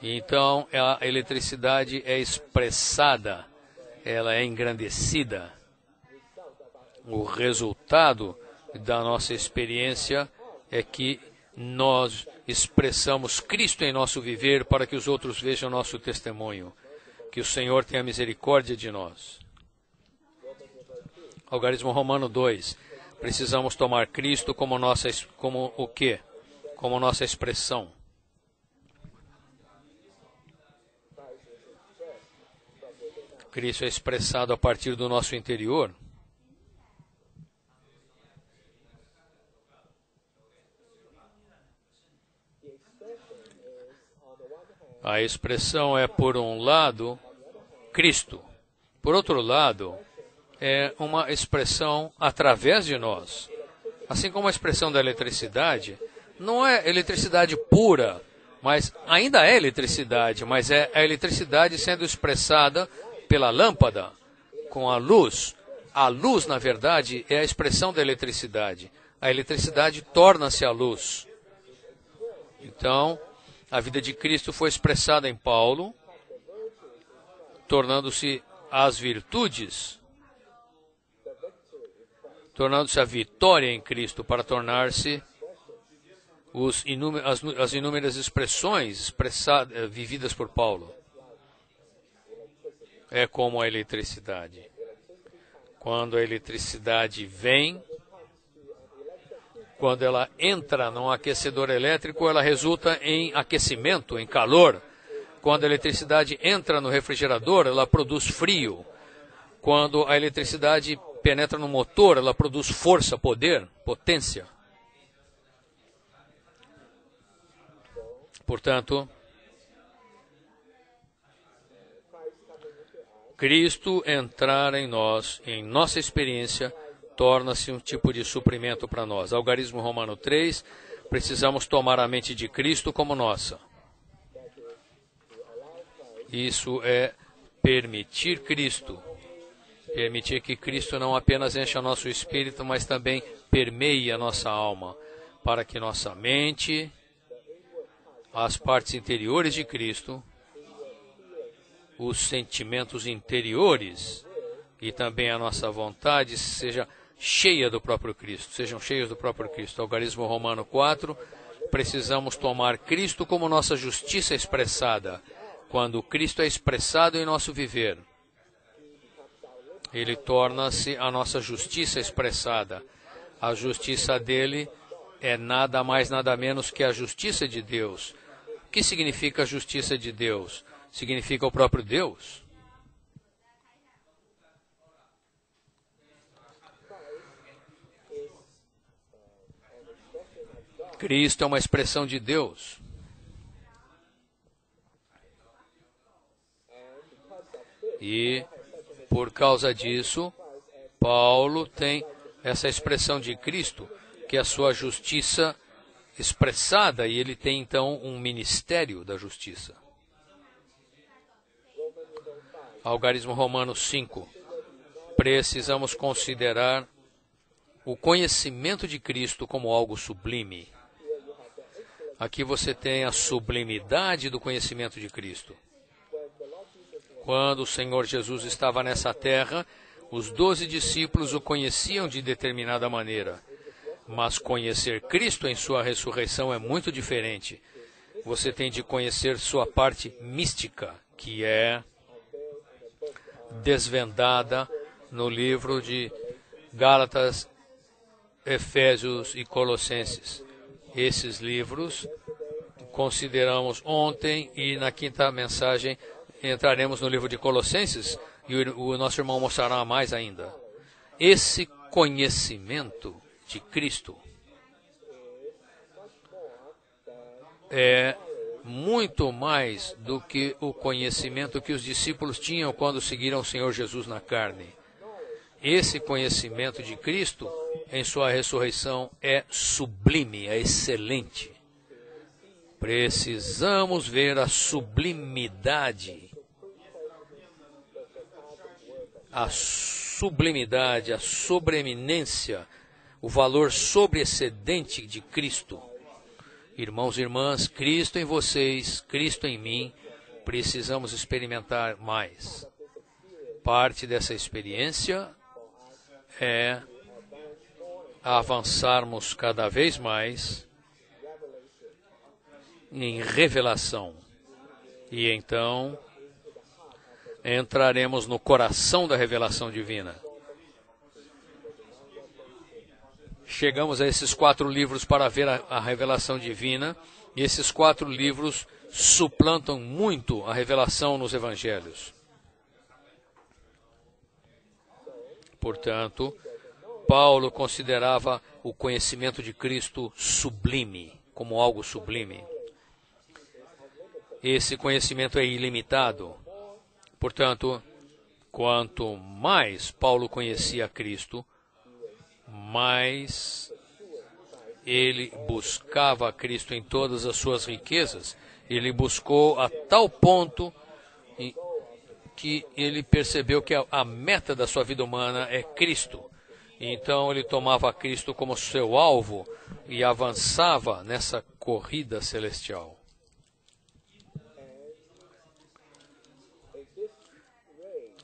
Então, a eletricidade é expressada, ela é engrandecida. O resultado da nossa experiência é que nós expressamos Cristo em nosso viver para que os outros vejam nosso testemunho. Que o Senhor tenha misericórdia de nós. Algarismo Romano 2. Precisamos tomar Cristo como o quê? Como nossa expressão. Cristo é expressado a partir do nosso interior. A expressão é, por um lado, Cristo. Por outro lado, é uma expressão através de nós. Assim como a expressão da eletricidade, não é eletricidade pura, mas ainda é eletricidade, mas é a eletricidade sendo expressada pela lâmpada, com a luz. A luz, na verdade, é a expressão da eletricidade. A eletricidade torna-se a luz. Então, a vida de Cristo foi expressada em Paulo, tornando-se as virtudes, tornando-se a vitória em Cristo, para tornar-se as inúmeras expressões vividas por Paulo. É como a eletricidade. Quando a eletricidade vem, quando ela entra num aquecedor elétrico, ela resulta em aquecimento, em calor. Quando a eletricidade entra no refrigerador, ela produz frio. Quando a eletricidade penetra no motor, ela produz força, poder, potência. Portanto, Cristo entrar em nós, em nossa experiência, torna-se um tipo de suprimento para nós. Algarismo Romano 3, precisamos tomar a mente de Cristo como nossa. Isso é permitir Cristo Permitir que Cristo não apenas encha nosso espírito, mas também permeie a nossa alma, para que nossa mente, as partes interiores de Cristo, os sentimentos interiores e também a nossa vontade seja cheia do próprio Cristo, sejam cheios do próprio Cristo. Algarismo Romano 4, precisamos tomar Cristo como nossa justiça expressada. Quando Cristo é expressado em nosso viver, Ele torna-se a nossa justiça expressada. A justiça dele é nada mais, nada menos que a justiça de Deus. O que significa a justiça de Deus? Significa o próprio Deus. Cristo é uma expressão de Deus. E, por causa disso, Paulo tem essa expressão de Cristo, que é a sua justiça expressada, e ele tem, então, um ministério da justiça. Algarismo Romano 5. Precisamos considerar o conhecimento de Cristo como algo sublime. Aqui você tem a sublimidade do conhecimento de Cristo. Quando o Senhor Jesus estava nessa terra, os 12 discípulos o conheciam de determinada maneira. Mas conhecer Cristo em sua ressurreição é muito diferente. Você tem de conhecer sua parte mística, que é desvendada no livro de Gálatas, Efésios e Colossenses. Esses livros consideramos ontem e na quinta mensagem entraremos no livro de Colossenses e o nosso irmão mostrará mais ainda. Esse conhecimento de Cristo é muito mais do que o conhecimento que os discípulos tinham quando seguiram o Senhor Jesus na carne. Esse conhecimento de Cristo em sua ressurreição é sublime, é excelente. Precisamos ver a sublimidade, a sobreeminência, o valor sobreexcedente de Cristo. Irmãos e irmãs, Cristo em vocês, Cristo em mim, precisamos experimentar mais. Parte dessa experiência é avançarmos cada vez mais em revelação. E então entraremos no coração da revelação divina. Chegamos a esses 4 livros para ver a revelação divina, e esses 4 livros suplantam muito a revelação nos evangelhos. Portanto, Paulo considerava o conhecimento de Cristo sublime, como algo sublime. Esse conhecimento é ilimitado. Portanto, quanto mais Paulo conhecia Cristo, mais ele buscava Cristo em todas as suas riquezas. Ele buscou a tal ponto que ele percebeu que a meta da sua vida humana é Cristo. Então ele tomava Cristo como seu alvo e avançava nessa corrida celestial.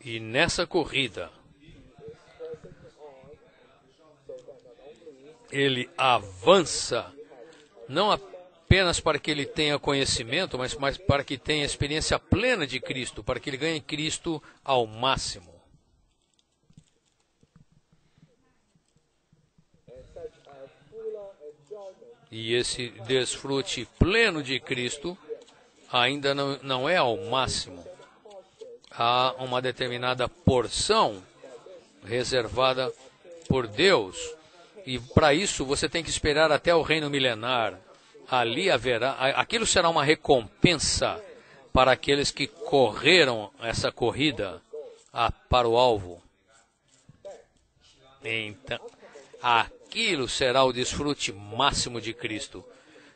E nessa corrida, ele avança, não apenas para que ele tenha conhecimento, mas para que tenha experiência plena de Cristo, para que ele ganhe Cristo ao máximo. E esse desfrute pleno de Cristo ainda não é ao máximo. Há uma determinada porção reservada por Deus. E para isso você tem que esperar até o reino milenar. Ali haverá, aquilo será uma recompensa para aqueles que correram essa corrida para o alvo. Então, aquilo será o desfrute máximo de Cristo,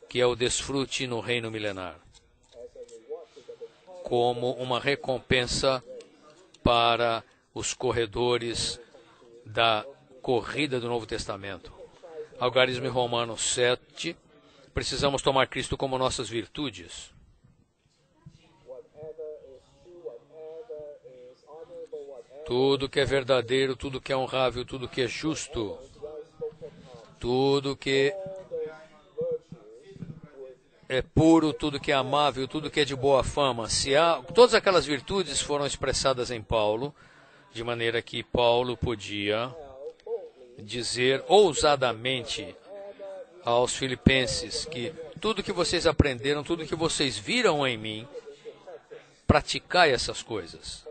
que é o desfrute no reino milenar, como uma recompensa para os corredores da corrida do Novo Testamento. Algarismo em Romanos 7, precisamos tomar Cristo como nossas virtudes. Tudo que é verdadeiro, tudo que é honrável, tudo que é justo, tudo que é puro, tudo que é amável, tudo que é de boa fama. Todas aquelas virtudes foram expressadas em Paulo, de maneira que Paulo podia dizer ousadamente aos filipenses que tudo que vocês aprenderam, tudo que vocês viram em mim, praticai essas coisas.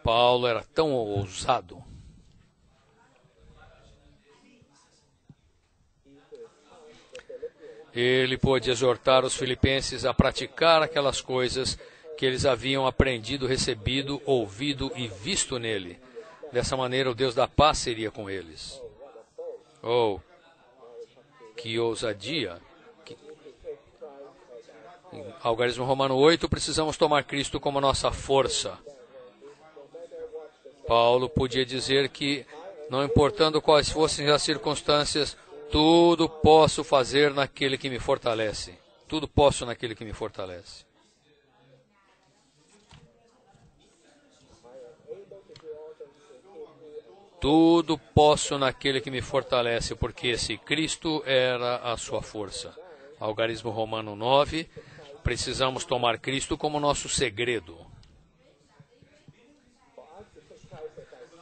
Paulo era tão ousado. Ele pôde exortar os filipenses a praticar aquelas coisas que eles haviam aprendido, recebido, ouvido e visto nele. Dessa maneira, o Deus da paz seria com eles. Oh, que ousadia! Em Algarismo Romano 8, precisamos tomar Cristo como nossa força. Paulo podia dizer que, não importando quais fossem as circunstâncias, tudo posso fazer naquele que me fortalece. Tudo posso naquele que me fortalece. Tudo posso naquele que me fortalece, porque se Cristo era a sua força. Algarismo Romano 9, precisamos tomar Cristo como nosso segredo.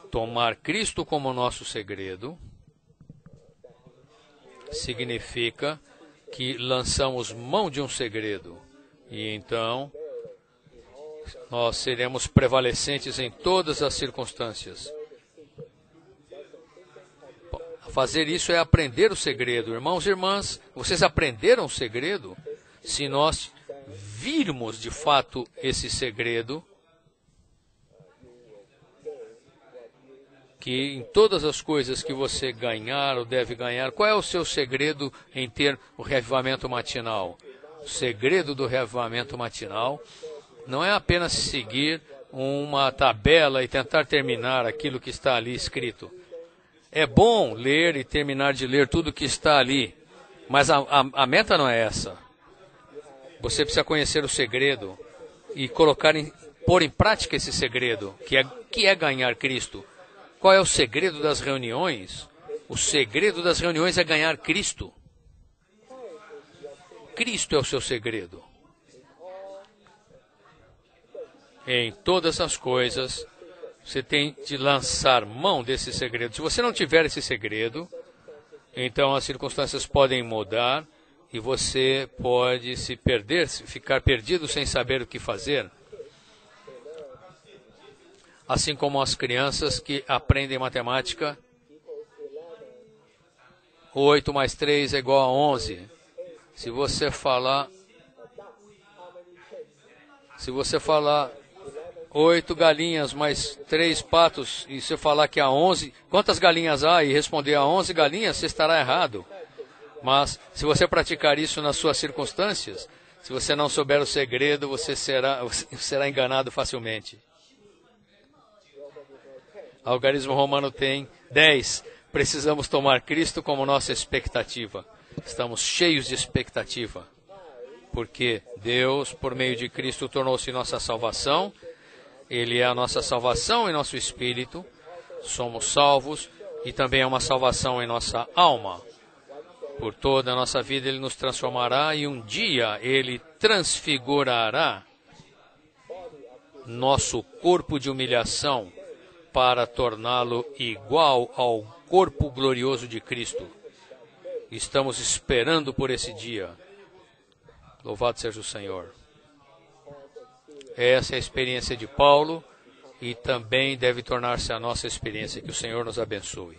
Tomar Cristo como nosso segredo significa que lançamos mão de um segredo. E então nós seremos prevalecentes em todas as circunstâncias. Fazer isso é aprender o segredo. Irmãos e irmãs, vocês aprenderam o segredo? Se nós virmos de fato esse segredo, que em todas as coisas que você ganhar ou deve ganhar, qual é o seu segredo em ter o reavivamento matinal? O segredo do reavivamento matinal não é apenas seguir uma tabela e tentar terminar aquilo que está ali escrito. É bom ler e terminar de ler tudo que está ali, mas a meta não é essa. Você precisa conhecer o segredo e pôr em prática esse segredo, que é ganhar Cristo. Qual é o segredo das reuniões? O segredo das reuniões é ganhar Cristo. Cristo é o seu segredo. Em todas as coisas, você tem de lançar mão desse segredo. Se você não tiver esse segredo, então as circunstâncias podem mudar e você pode se perder, ficar perdido sem saber o que fazer. Assim como as crianças que aprendem matemática, 8 mais 3 é igual a 11. Se você falar 8 galinhas mais 3 patos, e você falar que há 11, quantas galinhas há, e responder a 11 galinhas, você estará errado. Mas, se você praticar isso nas suas circunstâncias, se você não souber o segredo, você será enganado facilmente. Algarismo Romano tem 10. Precisamos tomar Cristo como nossa expectativa. Estamos cheios de expectativa. Porque Deus, por meio de Cristo, tornou-se nossa salvação. Ele é a nossa salvação em nosso espírito. Somos salvos e também é uma salvação em nossa alma. Por toda a nossa vida Ele nos transformará e um dia Ele transfigurará nosso corpo de humilhação para torná-lo igual ao corpo glorioso de Cristo. Estamos esperando por esse dia. Louvado seja o Senhor. Essa é a experiência de Paulo e também deve tornar-se a nossa experiência. Que o Senhor nos abençoe.